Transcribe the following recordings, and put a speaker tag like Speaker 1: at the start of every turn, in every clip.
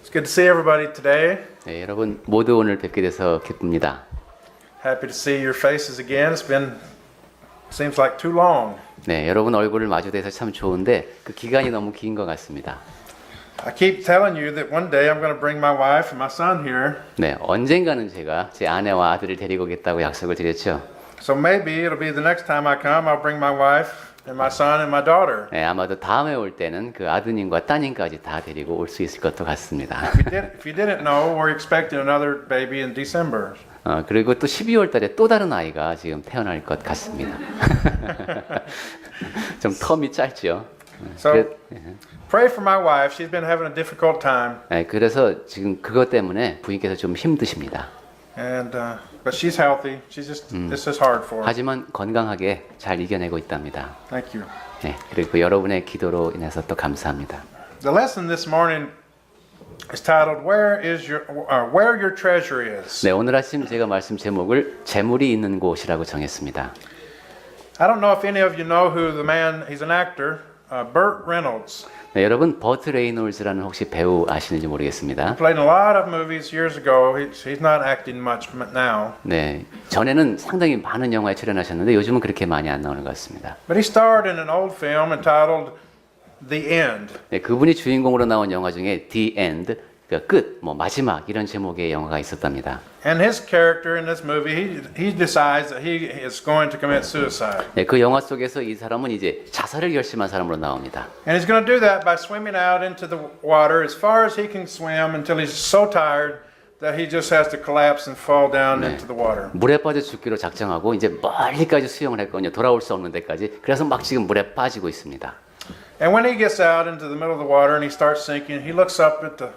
Speaker 1: It's good to see everybody today.
Speaker 2: 네, 여러분 모두 오늘 뵙게 돼서 기쁩니다.
Speaker 1: Happy to see your faces again. Seems like too long.
Speaker 2: 네, 여러분 얼굴을 마주대서 참 좋은데 그 기간이 너무 긴 것 같습니다.
Speaker 1: I keep telling you that one day I'm going to bring my wife and my son here.
Speaker 2: 네, 언젠가는 제가 제 아내와 아들을 데리고 오겠다고 약속을 드렸죠.
Speaker 1: So maybe it'll be the next time I come, I'll bring my wife and my son and my daughter.
Speaker 2: 네, 아마도 다음에 올 때는 그 아드님과 따님까지 다 데리고 올 수 있을 것도 같습니다.
Speaker 1: If you didn't know, we're expecting another baby in December.
Speaker 2: 그리고 또 12월 달에 또 다른 아이가 지금 태어날 것 같습니다. 좀 텀이 짧죠.
Speaker 1: So pray for my wife. She's been having a difficult time.
Speaker 2: 네, 그래서 지금 그것 때문에 부인께서 좀 힘드십니다.
Speaker 1: But she's healthy. This is hard for her.
Speaker 2: 하지만 건강하게 잘 이겨내고 있답니다.
Speaker 1: Thank you.
Speaker 2: 네, 그리고 여러분의 기도로 인해서 또 감사합니다.
Speaker 1: The lesson this morning is titled "Where Your Treasure Is."
Speaker 2: 네, 오늘 아침 제가 말씀 제목을 재물이 있는 곳이라고 정했습니다.
Speaker 1: I don't know if any of you know who the man. He's an actor, Burt Reynolds.
Speaker 2: 네, 여러분 버트 레이놀즈라는 혹시 배우 아시는지 모르겠습니다.
Speaker 1: Played in a lot of movies years ago. He's not acting much now.
Speaker 2: 네, 전에는 상당히 많은 영화에 출연하셨는데 요즘은 그렇게 많이 안 나오는 것 같습니다.
Speaker 1: But he starred in an old film entitled The End.
Speaker 2: 네, 그분이 주인공으로 나온 영화 중에 The End, 그러니까 끝, 뭐 마지막 이런 제목의 영화가 있었답니다.
Speaker 1: And his character in this movie, he decides that he is going to commit suicide.
Speaker 2: 네, 그 영화 속에서 이 사람은 이제 자살을 결심한 사람으로 나옵니다.
Speaker 1: And he's going to do that by swimming out into the water as far as he can swim until he's so tired that he just has to collapse and fall down into the water.
Speaker 2: 물에 빠져 죽기로 작정하고 이제 멀리까지 수영을 했거든요. 돌아올 수 없는 데까지. 그래서 막 지금 물에 빠지고 있습니다.
Speaker 1: And when he gets out into the middle of the water and he starts sinking, he looks up at the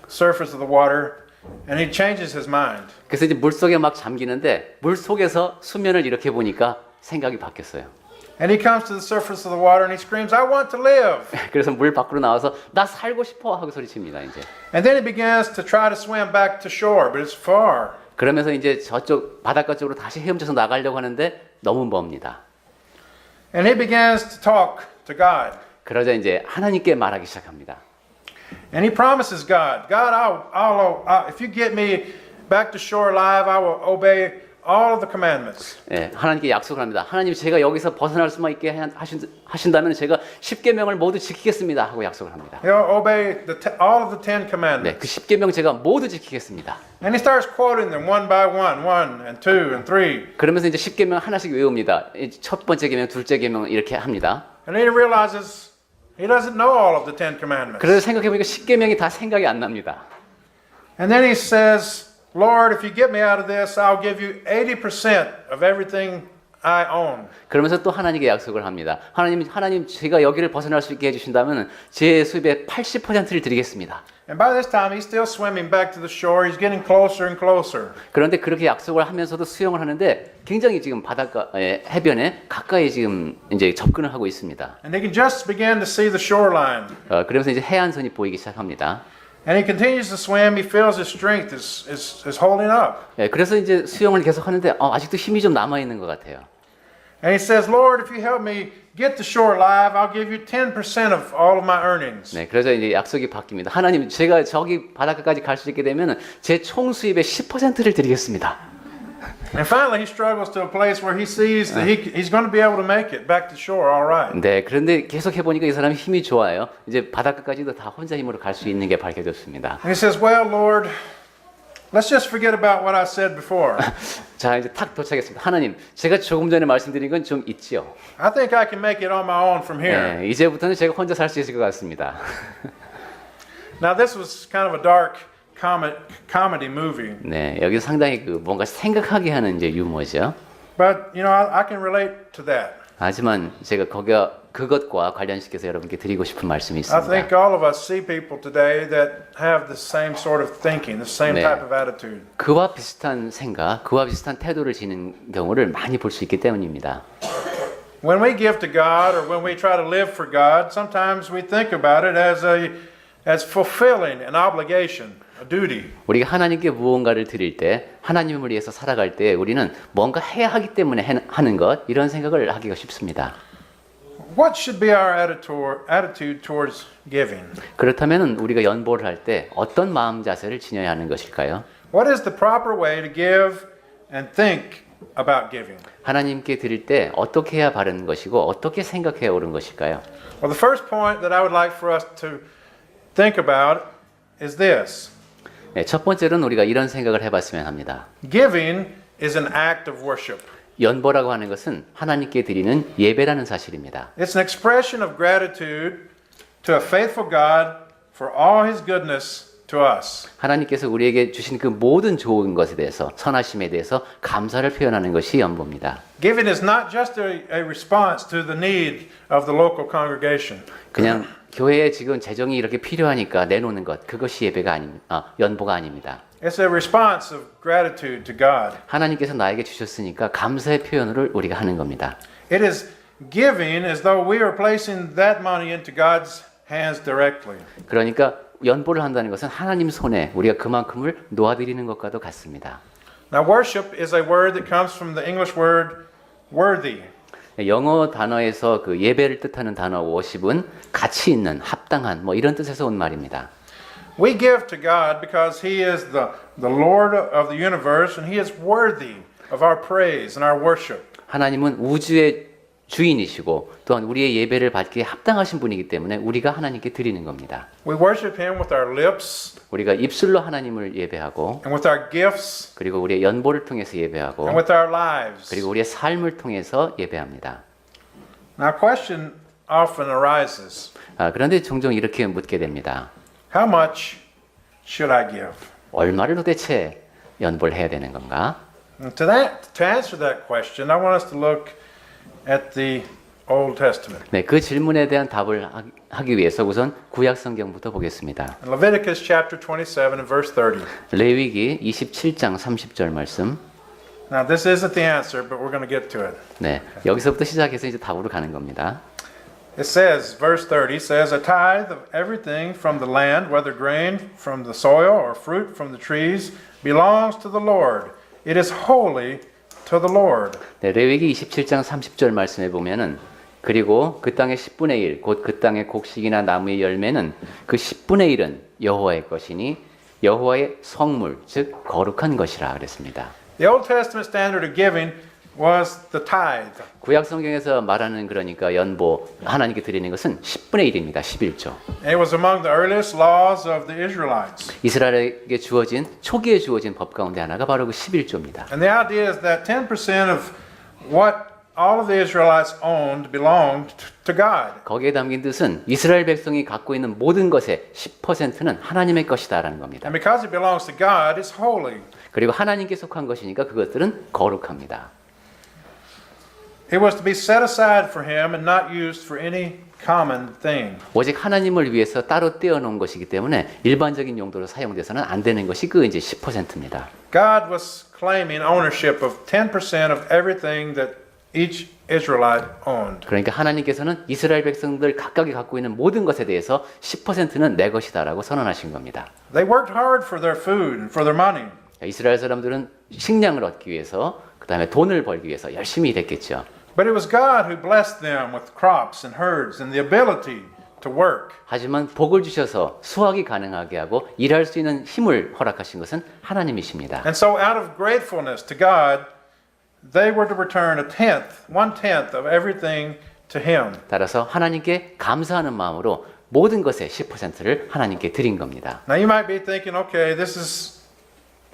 Speaker 1: surface of the water and he changes his mind.
Speaker 2: 그래서 이제 물 속에 막 잠기는데 물 속에서 수면을 이렇게 보니까 생각이 바뀌었어요.
Speaker 1: And he comes to the surface of the water and he screams, "I want to live."
Speaker 2: 그래서 물 밖으로 나와서 나 살고 싶어 하고 소리칩니다. 이제.
Speaker 1: And then he begins to try to swim back to shore, but it's far.
Speaker 2: 그러면서 이제 저쪽 바닷가 쪽으로 다시 헤엄쳐서 나가려고 하는데 너무 먼니다.
Speaker 1: And he begins to talk to God.
Speaker 2: 그러자 이제 하나님께 말하기 시작합니다.
Speaker 1: And he promises God, if you get me back to shore alive, I will obey all of the commandments.
Speaker 2: 네, 하나님께 약속을 합니다. 하나님 제가 여기서 벗어날 수만 있게 하신다면 제가 10계명을 모두 지키겠습니다 하고 약속을 합니다.
Speaker 1: He'll obey all of the 10
Speaker 2: 네,
Speaker 1: commandments.
Speaker 2: 그 10계명 제가 모두 지키겠습니다.
Speaker 1: And he starts quoting them one by one, 1 and 2 and 3.
Speaker 2: 그러면서 이제 10계명 하나씩 외웁니다. 첫 번째 계명, 둘째 계명 이렇게 합니다.
Speaker 1: And then he realizes he doesn't know all of the 10 commandments.
Speaker 2: 그래서 생각해보니까 10계명이 다 생각이 안 납니다.
Speaker 1: And then he says, "Lord, if you get me out of this, I'll give you 80% of everything I own."
Speaker 2: 그러면서 또 하나님께 약속을 합니다. 하나님 제가 여기를 벗어날 수 있게 해주신다면 제 수입의 80%를 드리겠습니다.
Speaker 1: And by this time, he's still swimming back to the shore. He's getting closer and closer.
Speaker 2: 그런데 그렇게 약속을 하면서도 수영을 하는데 굉장히 지금 바닷가 해변에 가까이 지금 이제 접근을 하고 있습니다.
Speaker 1: And he can just begin to see the shoreline.
Speaker 2: 그러면서 이제 해안선이 보이기 시작합니다.
Speaker 1: And he continues to swim. He feels his strength is holding up.
Speaker 2: 그래서 이제 수영을 계속 하는데 아직도 힘이 좀 남아 있는 것 같아요.
Speaker 1: And he says, "Lord, if you help me get to shore alive, I'll give you 10% of all of my earnings."
Speaker 2: 네, 그래서 이제 약속이 바뀝니다. 하나님, 제가 저기 바닷가까지 갈 수 있게 되면 제 총 수입의 10%를 드리겠습니다.
Speaker 1: And finally, he struggles to a place where he sees that he's going to be able to make it back to shore all right.
Speaker 2: 네, 그런데 계속 해보니까 이 사람이 힘이 좋아요. 이제 바닷가까지도 다 혼자 힘으로 갈 수 있는 게 밝혀졌습니다.
Speaker 1: And he says, "Well, Lord, let's just forget about what I said before.
Speaker 2: 자, 이제 탁 도착했습니다. 하나님, 제가 조금 전에 말씀드린 건 좀 있지요.
Speaker 1: I think I can make it on my own from here."
Speaker 2: 네, 이제부터는 제가 혼자 살 수 있을 것 같습니다.
Speaker 1: Now, this was kind of a dark comedy movie.
Speaker 2: 네, 여기 상당히 뭔가 생각하게 하는 이제 유머죠.
Speaker 1: But, I can relate to that.
Speaker 2: 하지만 제가 그것과 관련시켜서 여러분께 드리고 싶은 말씀이
Speaker 1: I
Speaker 2: 있습니다.
Speaker 1: think all of us see people today that have the same sort of thinking, the same
Speaker 2: 네.
Speaker 1: type of attitude.
Speaker 2: 그와 비슷한 생각, 그와 비슷한 태도를 지닌 경우를 많이 볼 수 있기 때문입니다.
Speaker 1: When we give to God or when we try to live for God, sometimes we think about it as fulfilling an obligation, a duty.
Speaker 2: 우리가 하나님께 무언가를 드릴 때, 하나님을 위해서 살아갈 때 우리는 뭔가 해야 하기 때문에 하는 것, 이런 생각을 하기가 쉽습니다.
Speaker 1: What should be our attitude towards giving?
Speaker 2: 그렇다면 우리가 연보를 할 때 어떤 마음 자세를 지녀야 하는 것일까요?
Speaker 1: What is the proper way to give and think about giving?
Speaker 2: 하나님께 드릴 때 어떻게 해야 바른 것이고 어떻게 생각해야 옳은 것일까요?
Speaker 1: Well, the first point that I would like for us to think about is this.
Speaker 2: 네, 첫 번째로는 우리가 이런 생각을 해봤으면 합니다.
Speaker 1: Giving is an act of worship.
Speaker 2: 연보라고 하는 것은 하나님께 드리는 예배라는 사실입니다.
Speaker 1: It's an expression of gratitude to a faithful God for all His goodness to us.
Speaker 2: 하나님께서 우리에게 주신 그 모든 좋은 것에 대해서 선하심에 대해서 감사를 표현하는 것이 연보입니다.
Speaker 1: Giving is not just a response to the need of the local congregation.
Speaker 2: 그냥 교회에 지금 재정이 이렇게 필요하니까 내놓는 것 그것이 예배가 연보가 아닙니다.
Speaker 1: It's a response of gratitude to God.
Speaker 2: 하나님께서 나에게 주셨으니까 감사의 표현을 우리가 하는 겁니다.
Speaker 1: It is giving as though we are placing that money into God's hands directly.
Speaker 2: 그러니까 연보를 한다는 것은 하나님 손에 우리가 그만큼을 놓아드리는 것과도 같습니다.
Speaker 1: Now, worship is a word that comes from the English word worthy.
Speaker 2: 영어 단어에서 그 예배를 뜻하는 단어 worship은 가치 있는, 합당한 뭐 이런 뜻에서 온 말입니다.
Speaker 1: We give to God because He is the Lord of the universe and He is worthy of our praise and our worship.
Speaker 2: 하나님은 우주의 주인이시고 또한 우리의 예배를 받기에 합당하신 분이기 때문에 우리가 하나님께 드리는 겁니다.
Speaker 1: We worship Him with our lips
Speaker 2: 우리가 입술로 하나님을 예배하고
Speaker 1: and with our gifts
Speaker 2: 그리고 우리의 연보를 통해서 예배하고
Speaker 1: and with our lives.
Speaker 2: 그리고 우리의 삶을 통해서 예배합니다.
Speaker 1: Now, a question often arises.
Speaker 2: 그런데 종종 이렇게 묻게 됩니다.
Speaker 1: How much should I give?
Speaker 2: 얼마를 도대체 연보를 해야 되는 건가?
Speaker 1: And to answer that question, I want us to look at the Old Testament.
Speaker 2: 네, 그 질문에 대한 답을 하기 위해서 우선 구약 성경부터 보겠습니다.
Speaker 1: In Leviticus chapter 27 and verse 30.
Speaker 2: 레위기 27장 30절 말씀.
Speaker 1: Now, this isn't the answer, but we're going to get to it.
Speaker 2: 네, 여기서부터 시작해서 이제 답으로 가는 겁니다.
Speaker 1: It says, verse 30 says, a tithe of everything from the land, whether grain from the soil or fruit from the trees, belongs to the Lord. It is holy to the Lord.
Speaker 2: 네, 레위기 27장 30절 말씀에 보면은 그리고 그 땅의 10분의 1, 곧 그 땅의 곡식이나 나무의 열매는 그 10분의 1은 여호와의 것이니 여호와의 성물, 즉 거룩한 것이라 그랬습니다.
Speaker 1: The Old Testament standard of giving was the tithe.
Speaker 2: 구약 성경에서 말하는 그러니까 연보 하나님께 드리는 것은 10분의 1입니다. 11조.
Speaker 1: It was among the earliest laws of the Israelites.
Speaker 2: 이스라엘에게 주어진 초기에 주어진 법 가운데 하나가 바로 그 11조입니다.
Speaker 1: And the idea is that 10% of what all of the Israelites owned belonged to God.
Speaker 2: 거기에 담긴 뜻은 이스라엘 백성이 갖고 있는 모든 것의 10%는 하나님의 것이다라는 겁니다.
Speaker 1: And because it belongs to God, it's holy.
Speaker 2: 그리고 하나님께 속한 것이니까 그것들은 거룩합니다.
Speaker 1: It was to be set aside for Him and not used for any common thing.
Speaker 2: 오직 하나님을 위해서 따로 떼어놓은 것이기 때문에 일반적인 용도로 사용돼서는 안 되는 것이 그 이제 10%입니다.
Speaker 1: God was claiming ownership of 10% of everything that each Israelite owned.
Speaker 2: 그러니까 하나님께서는 이스라엘 백성들 각각이 갖고 있는 모든 것에 대해서 10%는 내 것이다라고 선언하신 겁니다.
Speaker 1: They worked hard for their food and for their money.
Speaker 2: 이스라엘 사람들은 식량을 얻기 위해서 그다음에 돈을 벌기 위해서 열심히 일했겠죠.
Speaker 1: But it was God who blessed them with crops and herds and the ability to work.
Speaker 2: 하지만 복을 주셔서 수확이 가능하게 하고 일할 수 있는 힘을 허락하신 것은 하나님이십니다.
Speaker 1: And so out of gratefulness to God, they were to return one tenth of everything to Him.
Speaker 2: 따라서 하나님께 감사하는 마음으로 모든 것의 10%를 하나님께 드린 겁니다.
Speaker 1: Now you might be thinking, okay, this is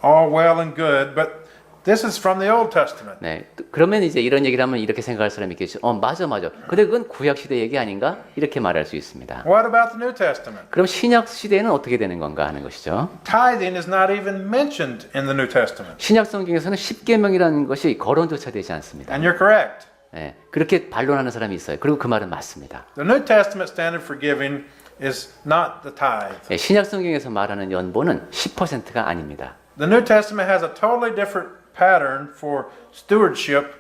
Speaker 1: all well and good, but this is from the Old Testament.
Speaker 2: 네, 그러면 이제 이런 얘기를 하면 이렇게 생각할 사람이 있겠죠. 맞아. 근데 그건 구약 시대 얘기 아닌가? 이렇게 말할 수 있습니다.
Speaker 1: What about the New Testament?
Speaker 2: 그럼 신약 시대에는 어떻게 되는 건가 하는 것이죠.
Speaker 1: Tithing is not even mentioned in the New Testament.
Speaker 2: 신약 성경에서는 십계명이라는 것이 거론조차 되지 않습니다.
Speaker 1: And you're correct.
Speaker 2: 네, 그렇게 반론하는 사람이 있어요. 그리고 그 말은 맞습니다.
Speaker 1: The New Testament standard for giving is not the tithe.
Speaker 2: 네, 신약 성경에서 말하는 연보는 10%가 아닙니다.
Speaker 1: The New Testament has a totally different pattern for stewardship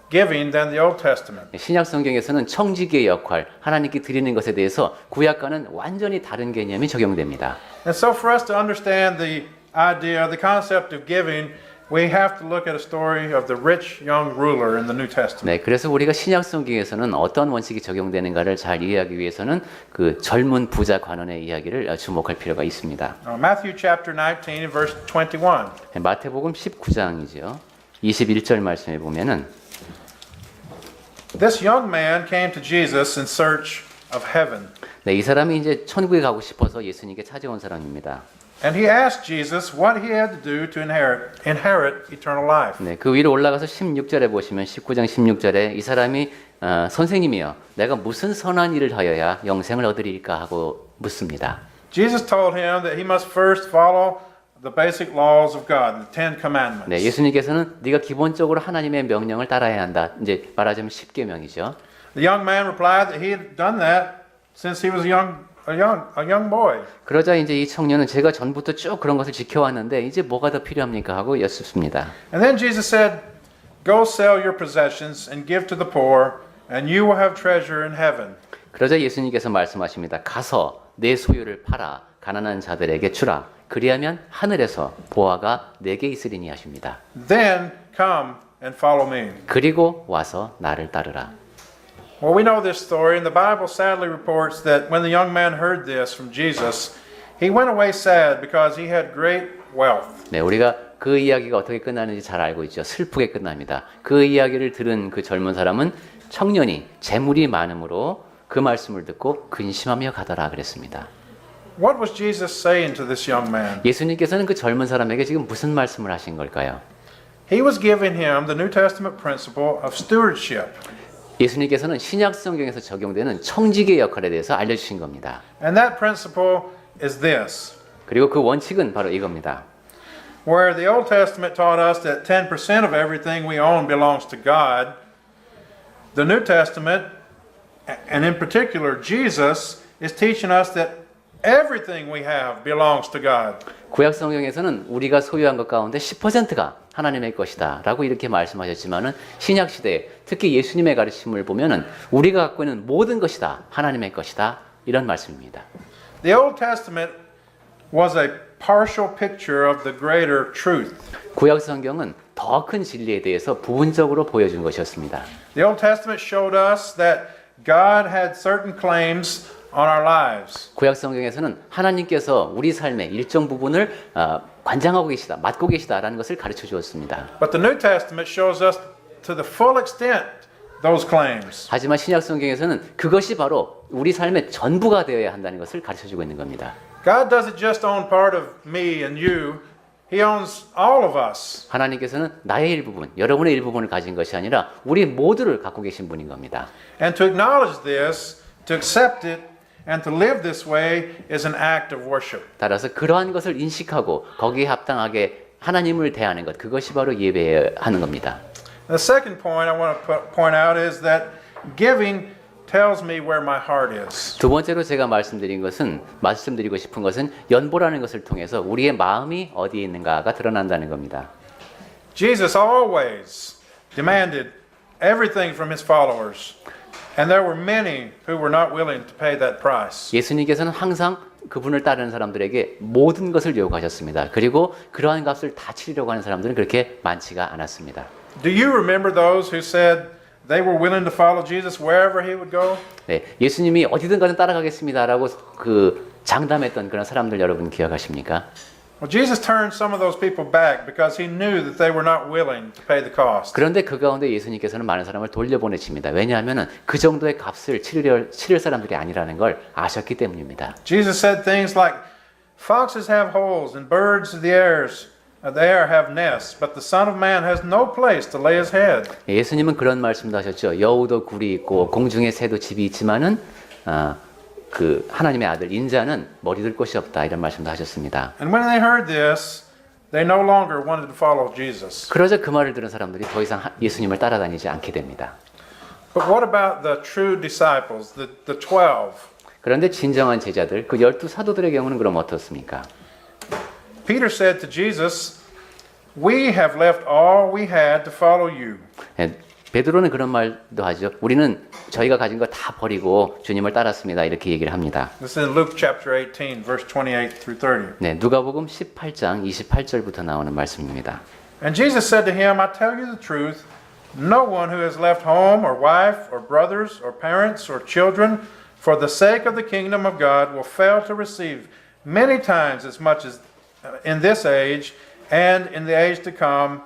Speaker 1: giving than the Old Testament.
Speaker 2: 신약 성경에서는 청지기의 역할, 하나님께 드리는 것에 대해서 구약과는 완전히 다른 개념이 적용됩니다.
Speaker 1: And so for us to understand the idea, the concept of giving, we have to look at a story of the rich young ruler in the New Testament.
Speaker 2: 네, 그래서 우리가 신약 성경에서는 어떤 원칙이 적용되는가를 잘 이해하기 위해서는 그 젊은 부자 관원의 이야기를 주목할 필요가 있습니다.
Speaker 1: Matthew chapter 19 verse 21.
Speaker 2: 네, 마태복음 19장이죠. 21절 말씀에 보면은
Speaker 1: This young man came to Jesus in search of heaven.
Speaker 2: 네, 이 사람이 이제 천국에 가고 싶어서 예수님께 찾아온 사람입니다.
Speaker 1: And he asked Jesus what he had to do to inherit eternal life.
Speaker 2: 네, 그 위로 올라가서 16절에 보시면 19장 16절에 이 사람이 선생님이여 내가 무슨 선한 일을 하여야 영생을 얻으리까 하고 묻습니다.
Speaker 1: Jesus told him that he must first follow the basic laws of God, the Ten Commandments.
Speaker 2: 네, 예수님께서는 네가 기본적으로 하나님의 명령을 따라야 한다. 이제 말하자면 10계명이죠.
Speaker 1: The young man replied that he had done that since he was a young boy.
Speaker 2: 그러자 이제 이 청년은 제가 전부터 쭉 그런 것을 지켜왔는데 이제 뭐가 더 필요합니까 하고 여쭙습니다.
Speaker 1: And then Jesus said, "Go sell your possessions and give to the poor, and you will have treasure in heaven."
Speaker 2: 그러자 예수님께서 말씀하십니다. 가서 내 소유를 팔아 가난한 자들에게 주라. 그리하면 하늘에서 보화가 내게 있으리니 하십니다.
Speaker 1: Then come and follow me.
Speaker 2: 그리고 와서 나를 따르라.
Speaker 1: Well, we know this story, and the Bible sadly reports that when the young man heard this from Jesus, he went away sad because he had great wealth.
Speaker 2: 네, 우리가 그 이야기가 어떻게 끝나는지 잘 알고 있죠. 슬프게 끝납니다. 그 이야기를 들은 그 젊은 사람은 청년이 재물이 많음으로 그 말씀을 듣고 근심하며 가더라 그랬습니다.
Speaker 1: What was Jesus saying to this young man?
Speaker 2: 예수님께서는 그 젊은 사람에게 지금 무슨 말씀을 하신 걸까요?
Speaker 1: He was giving him the New Testament principle of stewardship.
Speaker 2: 예수님께서는 신약 성경에서 적용되는 청지기의 역할에 대해서 알려주신 겁니다.
Speaker 1: And that principle is this.
Speaker 2: 그리고 그 원칙은 바로 이겁니다.
Speaker 1: Where the Old Testament taught us that 10% of everything we own belongs to God, the New Testament, and in particular Jesus, is teaching us that everything we have belongs to God.
Speaker 2: 구약 성경에서는 우리가 소유한 것 가운데 10%가 하나님의 것이다 라고 이렇게 말씀하셨지만은 신약 시대에 특히 예수님의 가르침을 보면은 우리가 갖고 있는 모든 것이 다 하나님의 것이다 이런 말씀입니다.
Speaker 1: The Old Testament was a partial picture of the greater truth.
Speaker 2: 구약 성경은 더 큰 진리에 대해서 부분적으로 보여준 것이었습니다.
Speaker 1: The Old Testament showed us that God had certain claims on our lives.
Speaker 2: 구약 성경에서는 하나님께서 우리 삶의 일정 부분을 관장하고 계시다, 맡고 계시다라는 것을 가르쳐 주었습니다.
Speaker 1: But the New Testament shows us to the full extent those claims.
Speaker 2: 하지만 신약 성경에서는 그것이 바로 우리 삶의 전부가 되어야 한다는 것을 가르쳐 주고 있는 겁니다.
Speaker 1: God doesn't just own part of me and you. He owns all of us.
Speaker 2: 하나님께서는 나의 일부분, 여러분의 일부분을 가진 것이 아니라 우리 모두를 갖고 계신 분인 겁니다.
Speaker 1: And to acknowledge this, to accept it, and to live this way is an act of worship.
Speaker 2: 따라서 그러한 것을 인식하고 거기에 합당하게 하나님을 대하는 것, 그것이 바로 예배하는 겁니다.
Speaker 1: The second point I want to point out is that giving tells me where my heart is.
Speaker 2: 두 번째로 제가 말씀드리고 싶은 것은 연보라는 것을 통해서 우리의 마음이 어디에 있는가가 드러난다는 겁니다.
Speaker 1: Jesus always demanded everything from his followers, and there were many who were not willing to pay that price.
Speaker 2: 예수님께서는 항상 그분을 따르는 사람들에게 모든 것을 요구하셨습니다. 그리고 그러한 값을 다 치르려고 하는 사람들은 그렇게 많지가 않았습니다.
Speaker 1: Do you remember those who said they were willing to follow Jesus wherever he would go?
Speaker 2: 네, 예수님이 어디든 가든 따라가겠습니다라고 그 장담했던 그런 사람들 여러분 기억하십니까?
Speaker 1: Well, Jesus turned some of those people back because he knew that they were not willing to pay the cost.
Speaker 2: 그런데 그 가운데 예수님께서는 많은 사람을 돌려보내십니다. 왜냐하면 그 정도의 값을 치를 사람들이 아니라는 걸 아셨기 때문입니다.
Speaker 1: Jesus said things like, "Foxes have holes and birds of the air have nests, but the Son of Man has no place to lay his head."
Speaker 2: 예수님은 그런 말씀도 하셨죠. 여우도 굴이 있고 공중의 새도 집이 있지만은 그 하나님의 아들 인자는 머리 둘 곳이 없다 이런 말씀도 하셨습니다.
Speaker 1: And when they heard this, they no longer wanted to follow Jesus.
Speaker 2: 그러자 그 말을 들은 사람들이 더 이상 예수님을 따라다니지 않게 됩니다.
Speaker 1: But what about the true disciples, the 12?
Speaker 2: 그런데 진정한 제자들, 그 12 사도들의 경우는 그럼 어떻습니까?
Speaker 1: Peter said to Jesus, "We have left all we had to follow you."
Speaker 2: 베드로는 그런 말도 하죠. 우리는 저희가 가진 거 다 버리고 주님을 따랐습니다. 이렇게 얘기를 합니다.
Speaker 1: This is in Luke chapter 18, verse 28 through 30.
Speaker 2: 네, 누가복음 18장 28절부터 나오는 말씀입니다.
Speaker 1: And Jesus said to him, I tell you the truth, no one who has left home or wife or brothers or parents or children for the sake of the kingdom of God will fail to receive many times as much as in this age and in the age to come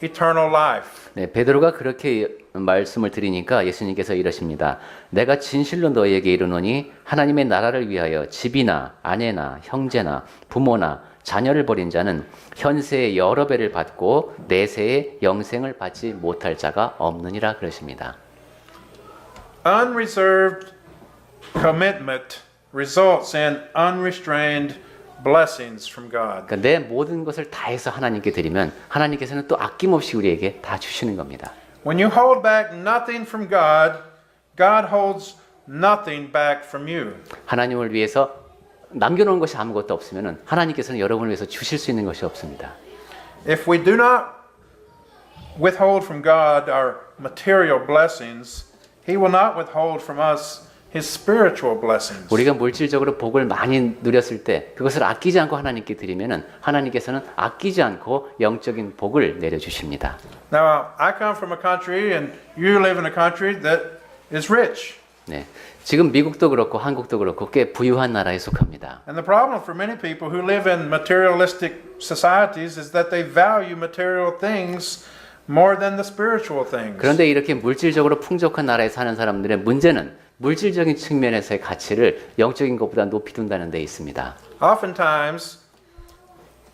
Speaker 1: eternal life.
Speaker 2: 네, 베드로가 그렇게 말씀을 드리니까 예수님께서 이러십니다. 내가 진실로 너희에게 이르노니 하나님의 나라를 위하여 집이나 아내나 형제나 부모나 자녀를 버린 자는 현세의 여러 배를 받고 내세의 영생을 받지 못할 자가 없느니라 그러십니다.
Speaker 1: Unreserved commitment results in unrestrained blessings from God.
Speaker 2: 그러니까 내 모든 것을 다해서 하나님께 드리면 하나님께서는 또 아낌없이 우리에게 다 주시는 겁니다.
Speaker 1: When you hold back nothing from God, God holds nothing back from you.
Speaker 2: 하나님을 위해서 남겨놓은 것이 아무것도 없으면 하나님께서는 여러분을 위해서 주실 수 있는 것이 없습니다.
Speaker 1: If we do not withhold from God our material blessings, He will not withhold from us His spiritual blessings.
Speaker 2: 우리가 물질적으로 복을 많이 누렸을 때 그것을 아끼지 않고 하나님께 드리면은 하나님께서는 아끼지 않고 영적인 복을 내려주십니다.
Speaker 1: Now, I come from a country and you live in a country that is rich.
Speaker 2: 네, 지금 미국도 그렇고 한국도 그렇고 꽤 부유한 나라에 속합니다.
Speaker 1: And the problem for many people who live in materialistic societies is that they value material things more than the spiritual things.
Speaker 2: 그런데 이렇게 물질적으로 풍족한 나라에 사는 사람들의 문제는 물질적인 측면에서의 가치를 영적인 것보다 높이 둔다는 데 있습니다.
Speaker 1: Oftentimes,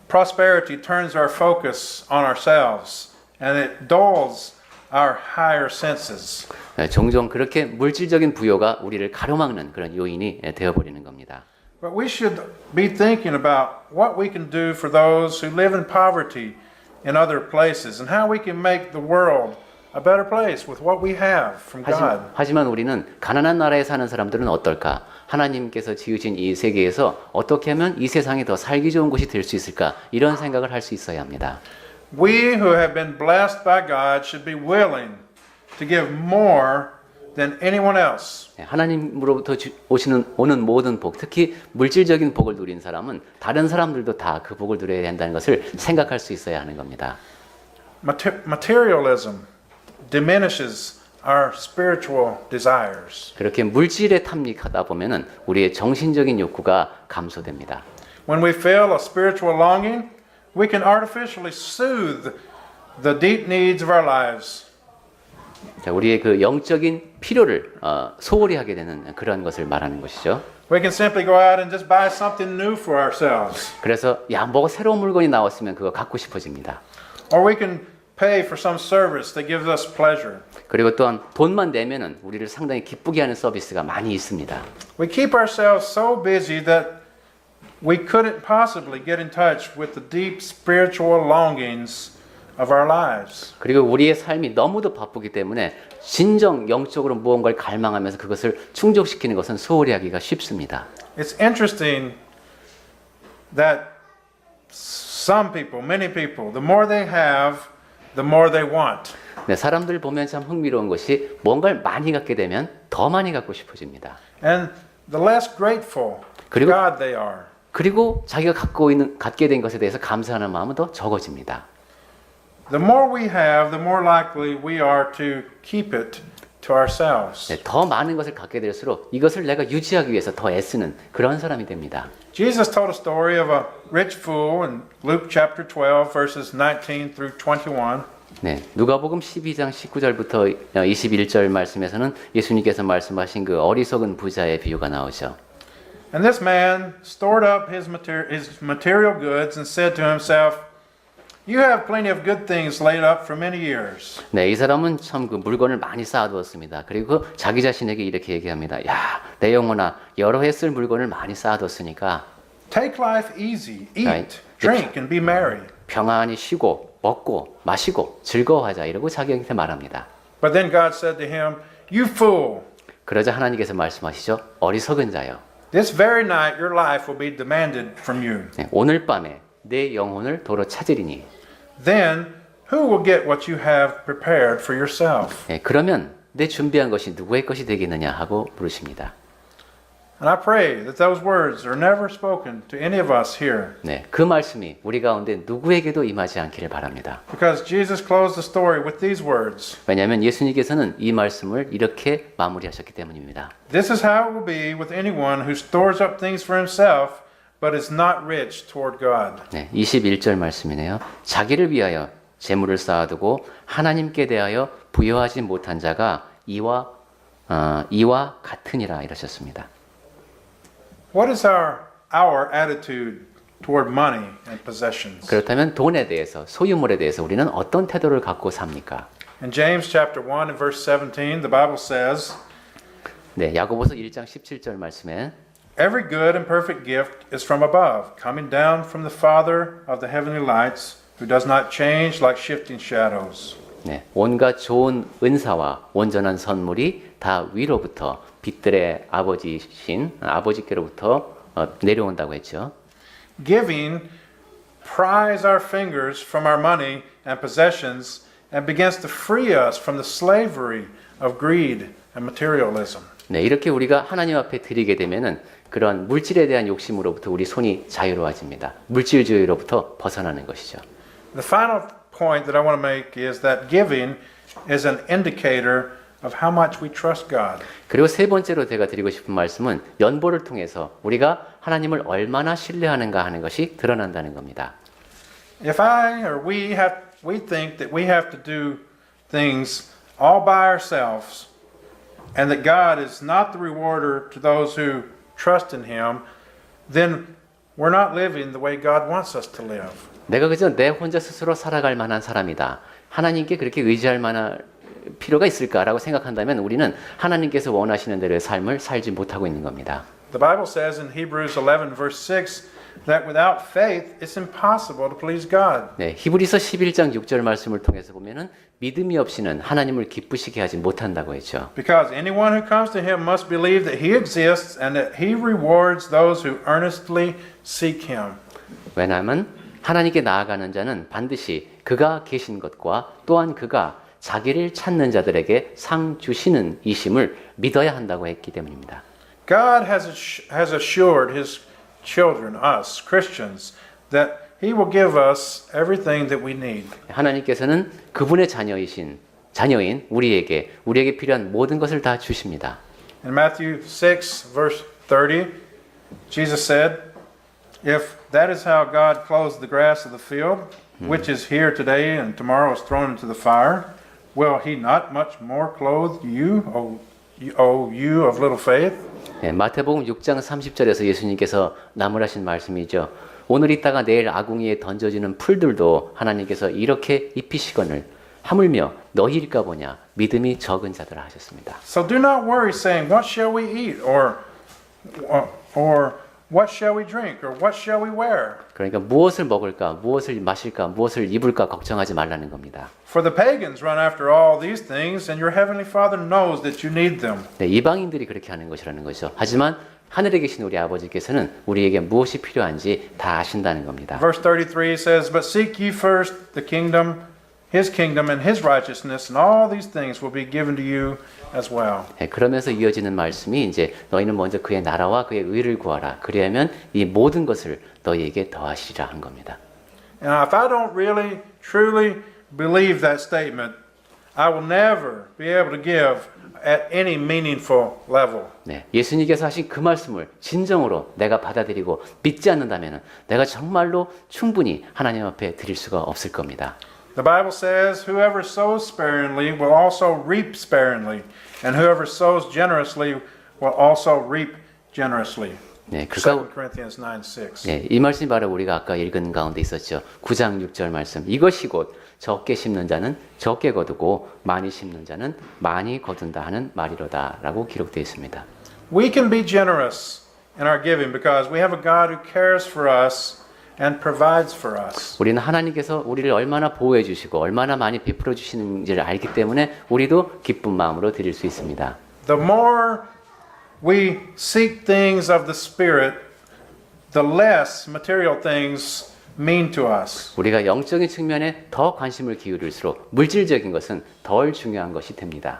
Speaker 1: prosperity turns our focus on ourselves and it dulls our higher senses.
Speaker 2: 네, 종종 그렇게 물질적인 부여가 우리를 가로막는 그런 요인이 되어버리는 겁니다.
Speaker 1: But we should be thinking about what we can do for those who live in poverty in other places and how we can make the world a better place with what we have from God.
Speaker 2: 하지만 우리는 가난한 나라에 사는 사람들은 어떨까? 하나님께서 지으신 이 세계에서 어떻게 하면 이 세상이 더 살기 좋은 곳이 될 수 있을까? 이런 생각을 할 수 있어야 합니다.
Speaker 1: We who have been blessed by God should be willing to give more than anyone else.
Speaker 2: 하나님으로부터 오는 모든 복, 특히 물질적인 복을 누린 사람은 다른 사람들도 다 그 복을 누려야 한다는 것을 생각할 수 있어야 하는 겁니다.
Speaker 1: Materialism diminishes our spiritual desires.
Speaker 2: 그렇게 물질에 탐닉하다 보면은 우리의 정신적인 욕구가 감소됩니다.
Speaker 1: When we feel a spiritual longing, we can artificially soothe the deep needs of our lives.
Speaker 2: 자, 우리의 그 영적인 필요를 소홀히 하게 되는 그런 것을 말하는 것이죠.
Speaker 1: We can simply go out and just buy something new for ourselves.
Speaker 2: 그래서 야, 뭐가 새로운 물건이 나왔으면 그거 갖고 싶어집니다.
Speaker 1: Or we can pay for some service that gives us pleasure.
Speaker 2: 그리고 또한 돈만 내면은 우리를 상당히 기쁘게 하는 서비스가 많이 있습니다.
Speaker 1: We keep ourselves so busy that we couldn't possibly get in touch with the deep spiritual longings of our lives.
Speaker 2: 그리고 우리의 삶이 너무도 바쁘기 때문에 진정 영적으로 무언가를 갈망하면서 그것을 충족시키는 것은 소홀히 하기가 쉽습니다.
Speaker 1: It's interesting that some people, many people, the more they have, the more they want.
Speaker 2: 네, 사람들 보면 참 흥미로운 것이 뭔가를 많이 갖게 되면 더 많이 갖고 싶어집니다.
Speaker 1: And the less grateful to
Speaker 2: 그리고-
Speaker 1: God they are.
Speaker 2: 그리고 자기가 갖게 된 것에 대해서 감사하는 마음은 더 적어집니다.
Speaker 1: The more we have, the more likely we are to keep it to ourselves.
Speaker 2: 네, 더 많은 것을 갖게 될수록 이것을 내가 유지하기 위해서 더 애쓰는 그런 사람이 됩니다.
Speaker 1: Jesus told a story of a rich fool in Luke chapter 12, verses 19 through 21.
Speaker 2: 네, 누가복음 12장 19절부터 21절 말씀에서는 예수님께서 말씀하신 그 어리석은 부자의 비유가 나오죠.
Speaker 1: And this man stored up his material goods and said to himself, You have plenty of good things laid up for many years.
Speaker 2: 네, 이 사람은 참 그 물건을 많이 쌓아두었습니다. 그리고 자기 자신에게 이렇게 얘기합니다. 야, 내 영혼아, 여러 해 쓸 물건을 많이 쌓아뒀으니까
Speaker 1: Take life easy, eat,
Speaker 2: Right.
Speaker 1: drink, and be merry.
Speaker 2: 평안히 쉬고 먹고 마시고 즐거워하자 이러고 자기한테 말합니다.
Speaker 1: But then God said to him, You fool,
Speaker 2: 그러자 하나님께서 말씀하시죠. 어리석은 자여.
Speaker 1: this very night your life will be demanded from you.
Speaker 2: 네, 오늘 밤에 내 영혼을 도로 찾으리니.
Speaker 1: Then who will get what you have prepared for yourself?
Speaker 2: 네, 그러면 내 준비한 것이 누구의 것이 되겠느냐 하고 물으십니다.
Speaker 1: And I pray that those words are never spoken to any of us here.
Speaker 2: 네, 그 말씀이 우리 가운데 누구에게도 임하지 않기를 바랍니다.
Speaker 1: Because Jesus closed the story with these words.
Speaker 2: 왜냐하면 예수님께서는 이 말씀을 이렇게 마무리하셨기 때문입니다.
Speaker 1: This is how it will be with anyone who stores up things for himself, but is not rich toward God.
Speaker 2: 네, 21절 말씀이네요. 자기를 위하여 재물을 쌓아두고 하나님께 대하여 부여하지 못한 자가 이와 같으니라 이러셨습니다.
Speaker 1: What is our attitude toward money and possessions?
Speaker 2: 그렇다면 돈에 대해서, 소유물에 대해서 우리는 어떤 태도를 갖고 삽니까?
Speaker 1: In James chapter 1 and verse 17, the Bible says,
Speaker 2: 네, 야고보서 1장 17절 말씀에
Speaker 1: Every good and perfect gift is from above, coming down from the Father of the heavenly lights, who does not change like shifting shadows.
Speaker 2: 네, 온갖 좋은 은사와 온전한 선물이 다 위로부터 빛들의 아버지께로부터 내려온다고 했죠.
Speaker 1: Giving pries our fingers from our money and possessions and begins to free us from the slavery of greed and materialism.
Speaker 2: 네, 이렇게 우리가 하나님 앞에 드리게 되면은 그런 물질에 대한 욕심으로부터 우리 손이 자유로워집니다. 물질주의로부터 벗어나는 것이죠.
Speaker 1: The final point that I want to make is that giving is an indicator of how much we trust God.
Speaker 2: 그리고 세 번째로 제가 드리고 싶은 말씀은 연보를 통해서 우리가 하나님을 얼마나 신뢰하는가 하는 것이 드러난다는 겁니다.
Speaker 1: If we think that we have to do things all by ourselves and that God is not the rewarder to those who trust in him, then we're not living the way God wants us to live.
Speaker 2: 내가 그저 내 혼자 스스로 살아갈 만한 사람이다. 하나님께 그렇게 의지할 만한 필요가 있을까라고 생각한다면 우리는 하나님께서 원하시는 대로의 삶을 살지 못하고 있는 겁니다.
Speaker 1: The Bible says in Hebrews 11 verse 6 that without faith it's impossible to please God.
Speaker 2: 네, 히브리서 11장 6절 말씀을 통해서 보면은 믿음이 없이는 하나님을 기쁘시게 하지 못한다고 했죠.
Speaker 1: Because anyone who comes to him must believe that he exists and that he rewards those who earnestly seek him.
Speaker 2: 왜냐하면 하나님께 나아가는 자는 반드시 그가 계신 것과 또한 그가 자기를 찾는 자들에게 상 주시는 이심을 믿어야 한다고 했기 때문입니다.
Speaker 1: God has assured his children, us Christians, that he will give us everything that we need.
Speaker 2: 하나님께서는 그분의 자녀인 우리에게 필요한 모든 것을 다 주십니다.
Speaker 1: In Matthew 6 verse 30, Jesus said, If that is how God clothes the grass of the field, which is here today and tomorrow is thrown into the fire, will he not much more clothe you, O you of little faith?
Speaker 2: 네, 마태복음 6장 30절에서 예수님께서 나무라신 말씀이죠. 오늘 있다가 내일 아궁이에 던져지는 풀들도 하나님께서 이렇게 입히시거늘 하물며 너희일까 보냐 믿음이 적은 자들아 하셨습니다.
Speaker 1: So do not worry saying, what shall we eat or what shall we drink or what shall we wear?
Speaker 2: 그러니까 무엇을 먹을까, 무엇을 마실까, 무엇을 입을까 걱정하지 말라는 겁니다.
Speaker 1: For the pagans run after all these things and your heavenly Father knows that you need them.
Speaker 2: 네, 이방인들이 그렇게 하는 것이라는 거죠. 하지만 하늘에 계신 우리 아버지께서는 우리에게 무엇이 필요한지 다 아신다는 겁니다.
Speaker 1: Verse 33 says, But seek ye first his kingdom and his righteousness, and all these things will be given to you as well.
Speaker 2: 네, 그러면서 이어지는 말씀이 이제 너희는 먼저 그의 나라와 그의 의를 구하라. 그리하면 이 모든 것을 너희에게 더하시리라 한 겁니다.
Speaker 1: Now, if I don't really, truly believe that statement, I will never be able to give at any meaningful level.
Speaker 2: 네, 예수님께서 하신 그 말씀을 진정으로 내가 받아들이고 믿지 않는다면 내가 정말로 충분히 하나님 앞에 드릴 수가 없을 겁니다.
Speaker 1: The Bible says, Whoever sows sparingly will also reap sparingly, and whoever sows generously will also reap generously.
Speaker 2: 네,
Speaker 1: 2 Corinthians 9:6.
Speaker 2: 네, 이 말씀이 바로 우리가 아까 읽은 가운데 있었죠. 9장 6절 말씀. 이것이 곧 적게 심는 자는 적게 거두고 많이 심는 자는 많이 거둔다 하는 말이로다라고 기록되어 있습니다.
Speaker 1: We can be generous in our giving because we have a God who cares for us and provides for us.
Speaker 2: 우리는 하나님께서 우리를 얼마나 보호해 주시고 얼마나 많이 베풀어 주시는지를 알기 때문에 우리도 기쁜 마음으로 드릴 수 있습니다.
Speaker 1: The more we seek things of the Spirit, the less material things mean to us.
Speaker 2: 우리가 영적인 측면에 더 관심을 기울일수록 물질적인 것은 덜 중요한 것이 됩니다.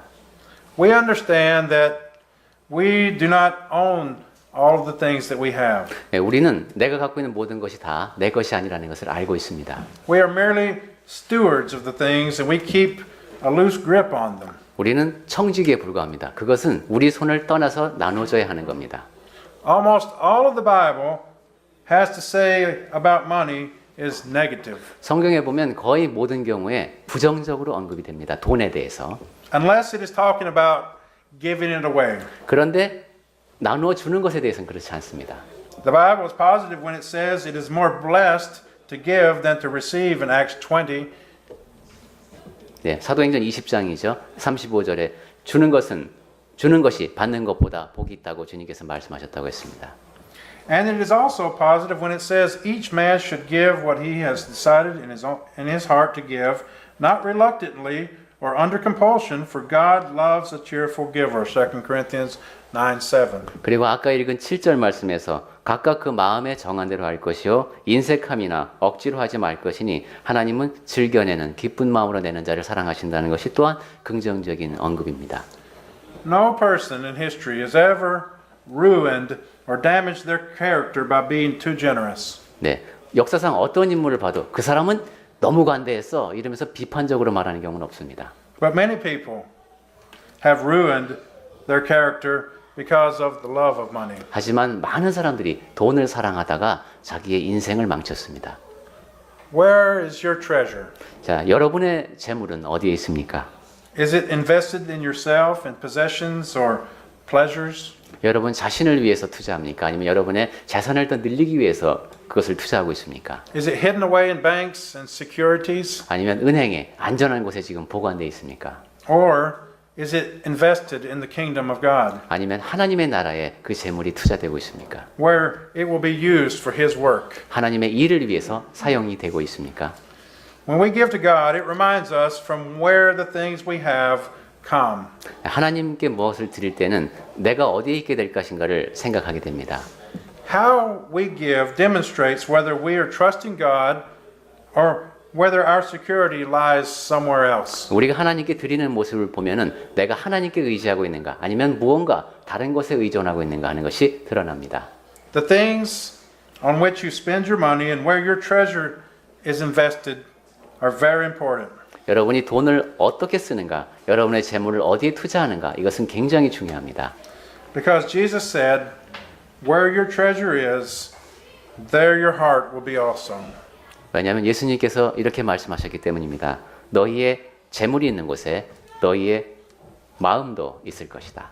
Speaker 1: We understand that we do not own all of the things that we have.
Speaker 2: 예, 우리는 내가 갖고 있는 모든 것이 다 내 것이 아니라는 것을 알고 있습니다.
Speaker 1: We are merely stewards of the things and we keep a loose grip on them.
Speaker 2: 우리는 청지기에 불과합니다. 그것은 우리 손을 떠나서 나눠줘야 하는 겁니다.
Speaker 1: Almost all of the Bible has to say about money is negative.
Speaker 2: 성경에 보면 거의 모든 경우에 부정적으로 언급이 됩니다. 돈에 대해서.
Speaker 1: Unless it is talking about giving it away.
Speaker 2: 그런데 나누어 주는 것에 대해서는 그렇지 않습니다.
Speaker 1: The Bible is positive when it says it is more blessed to give than to receive in Acts 20.
Speaker 2: 네, 사도행전 20장이죠. 35절에 주는 것이 받는 것보다 복이 있다고 주님께서 말씀하셨다고 했습니다.
Speaker 1: And it is also positive when it says each man should give what he has decided in his heart to give, not reluctantly or under compulsion, for God loves a cheerful giver. 2 Corinthians 9:7.
Speaker 2: 그리고 아까 읽은 7절 말씀에서 각각 그 마음에 정한 대로 할 것이요 인색함이나 억지로 하지 말 것이니 하나님은 즐겨내는 기쁜 마음으로 내는 자를 사랑하신다는 것이 또한 긍정적인 언급입니다.
Speaker 1: No person in history has ever ruined or damaged their character by being too generous.
Speaker 2: 네, 역사상 어떤 인물을 봐도 그 사람은 너무 관대했어 이러면서 비판적으로 말하는 경우는 없습니다.
Speaker 1: But many people have ruined their character because of the love of money.
Speaker 2: 하지만 많은 사람들이 돈을 사랑하다가 자기의 인생을 망쳤습니다.
Speaker 1: Where is your treasure?
Speaker 2: 자, 여러분의 재물은 어디에 있습니까?
Speaker 1: Is it invested in yourself, in possessions or pleasures?
Speaker 2: 여러분 자신을 위해서 투자합니까? 아니면 여러분의 재산을 더 늘리기 위해서 그것을 투자하고 있습니까?
Speaker 1: Is it hidden away in banks and securities?
Speaker 2: 아니면 은행에 안전한 곳에 지금 보관되어 있습니까?
Speaker 1: Or is it invested in the kingdom of God,
Speaker 2: 아니면 하나님의 나라에 그 재물이 투자되고 있습니까?
Speaker 1: where it will be used for His work?
Speaker 2: 하나님의 일을 위해서 사용이 되고 있습니까?
Speaker 1: When we give to God, it reminds us from where the things we have come.
Speaker 2: 하나님께 무엇을 드릴 때는 내가 어디에 있게 될 것인가를 생각하게 됩니다.
Speaker 1: How we give demonstrates whether we are trusting God or whether our security lies somewhere else.
Speaker 2: 우리가 하나님께 드리는 모습을 보면은 내가 하나님께 의지하고 있는가 아니면 무언가 다른 것에 의존하고 있는가 하는 것이 드러납니다.
Speaker 1: The things on which you spend your money and where your treasure is invested are very important.
Speaker 2: 여러분이 돈을 어떻게 쓰는가, 여러분의 재물을 어디에 투자하는가 이것은 굉장히 중요합니다.
Speaker 1: Because Jesus said, where your treasure is, there your heart will be also.
Speaker 2: 왜냐하면 예수님께서 이렇게 말씀하셨기 때문입니다. 너희의 재물이 있는 곳에 너희의 마음도 있을 것이다.